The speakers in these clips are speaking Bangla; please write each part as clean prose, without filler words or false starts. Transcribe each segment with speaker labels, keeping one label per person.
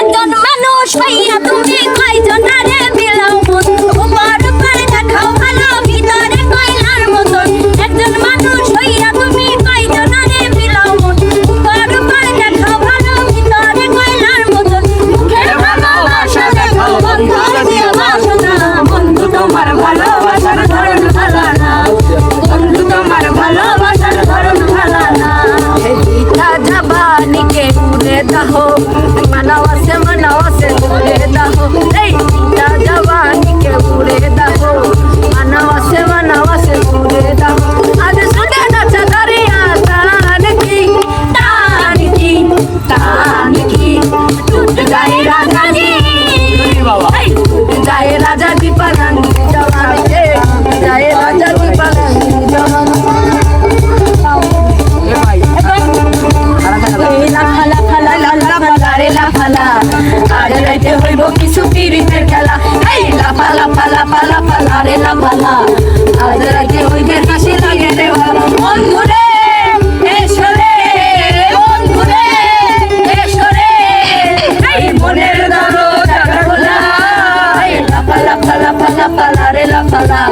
Speaker 1: একজন মানুষ হইয়া তুমি কয়জনারে বিলাও মন উপর উপর দেখাও ভালো ভিতরে কয়লার মতন একজন মানুষ হইয়া তুমি কয়জনারে বিলাও মন উপর উপর দেখাও ভালো ভিতরে কয়লার মতন মুখের ভালোবাসা দেখাও বন্ধু দিয়ে বাসনা বন্ধু তোমার ভালোবাসার ধরন ভালো না বন্ধু তোমার ভালোবাসার ধরন ভালো না পিতা জবানিকে উড়ে দাও মনাওয়াসে উড়ে দাও এই পিতা জবানিকে উড়ে দাও মনাওয়াসে উড়ে দাও আজ শুনে নাচা দরিয়া টান কি টুট গায়ে রাজা জি টুট গায়ে রাজা জি পালান জওয়ান গায়ে রাজা জি পালান জওয়ান হইব কিছু পিরিতের খেলা এই লাফা লাফা লাফা লাফা লারে লাফা লা আজ রাতে হইবে হাসি লাগে রে বন্ধুরে এসো রে বন্ধুরে এসো রে এই মনের দরজা খোলা এই লাফা লাফা লাফা লাফা লারে লাফা লা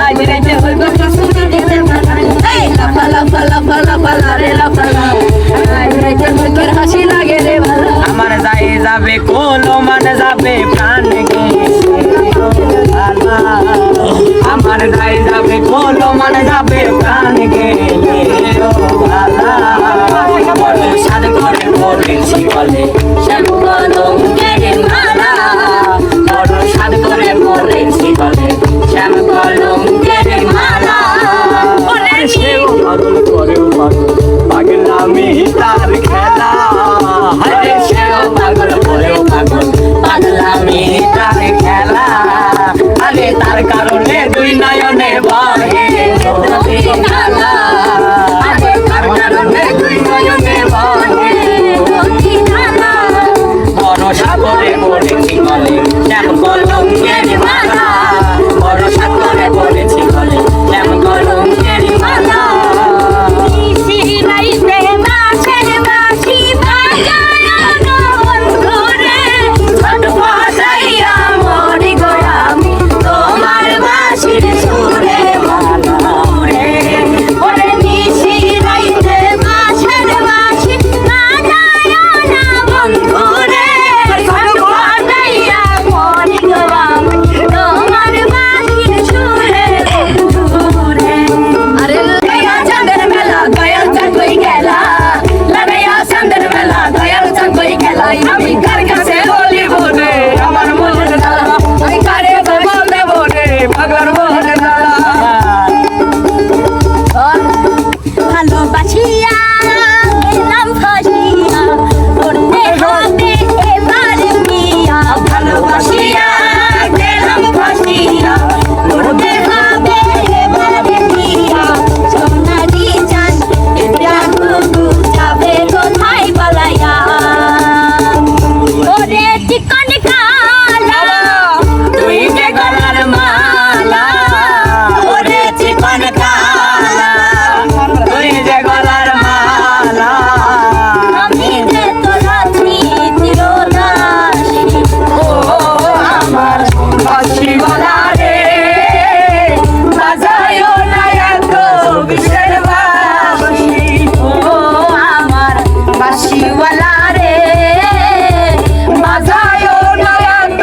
Speaker 1: আজ রাতে হইব কিছু পিরিতের খেলা এই লাফা লাফা লাফা লাফা লারে লাফা লা আজ রাতে হইবে হাসি লাগে রে ভালো
Speaker 2: আমার যাই যাবে কোলো মানে যাবে প্রাণ আমার যাই যাবে কোলো মানে যাবে প্রাণ সাদ করে বলেছি বলে
Speaker 1: শ্যাম কলঙ্কের মালা
Speaker 2: বড় সাদ করে বলেছি বলে শ্যাম কলঙ্কের মালা সেও পাগল করেও পাগল পাগলামি তার খেলা হরে সেও পাগল করেও পাগল পাগলামি তার খেলা আরে তার কারণে দুই নয়নে বহে নদী নালা আরে তার কারণে দুই নয়নে বহে
Speaker 1: নদী নালা
Speaker 2: বড় সাগরে পড়েছি বলে শ্যাম কলঙ্কের মালা বড় সাগরে পড়েছি বলে শ্যাম কলঙ্কের মালা
Speaker 1: শিরাইতে মাছের বাঁশি বাজায় বন্ধুরে ছোট বাজাইয়া মরি গো আমি তোমার বাঁশির সুরে বন্ধুরে ওরে শিরাইতে মাছের বাঁশি বাজায় না বন্ধুরে ছোট বাজাইয়া মরি গো আমি তোমার বাঁশির সুরে বন্ধুরে আরে চাঁদের মেলা দয়াল চাঁদ হই গেলা লাগাইয়া চাঁদের মেলা দয়াল চাঁদ হই গেলা আমি কার কাছে বলিব রে আমার মনের জ্বালা আমি কারে বলব রে পাগলার মনের জ্বালা ভালোবাসিয়া গেলাম ফাঁসিয়া করতে হবে এবার মিয়া ভালোবাসিয়া গেলাম ফাঁসিয়া করতে হবে এবার মিয়া সোনারি চাঁদ এটা গুগু যাবে কোথায় পালাইয়া ওরে চিকন কালা
Speaker 2: তুই যে গলার মালা ওরে চিকন কালা তুই যে গলার মালা
Speaker 1: আমি যে তোরা চিরদাসী
Speaker 2: ও আমার বাঁশিওয়ালা রে বাজায়ও না এত বিষের বাঁশি
Speaker 1: ও আমার
Speaker 2: বাঁশিওয়ালা রে বাজায়ও না এত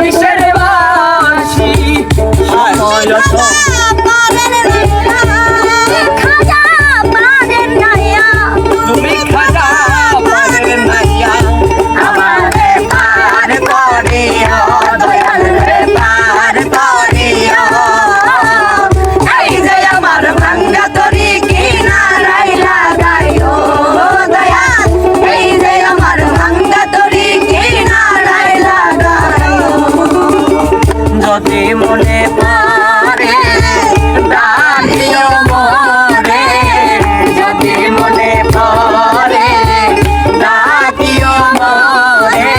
Speaker 2: বিষের বাঁশি
Speaker 1: খাজা পারের নাইয়া
Speaker 2: তুমি খাজা পারের নাইয়া আমারে পার করিও দয়াল রে পার করিও এই যে আমার ভাঙ্গা তরি কিনারাই লাগাইও দয়াল এই যে আমার ভাঙ্গা তরি কিনারাই লাগাইও যদি মনে পড়ে ডাকিও মরে যদি মনে পড়ে ডাকিও মরে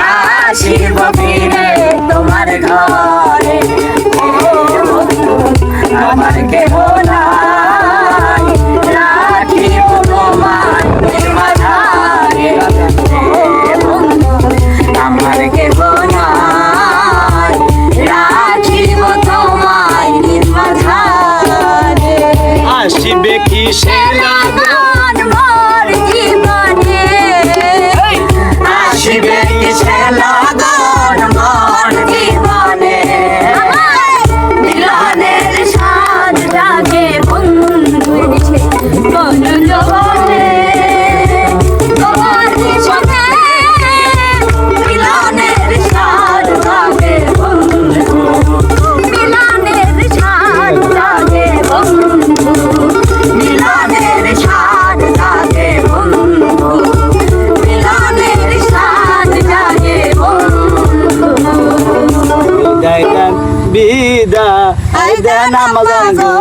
Speaker 2: আসিব ফিরে তোমার ঘরে ও বন্ধু আমার কেহ নাই রাখিব তোমার মাঝারে ও বন্ধু
Speaker 1: মাগো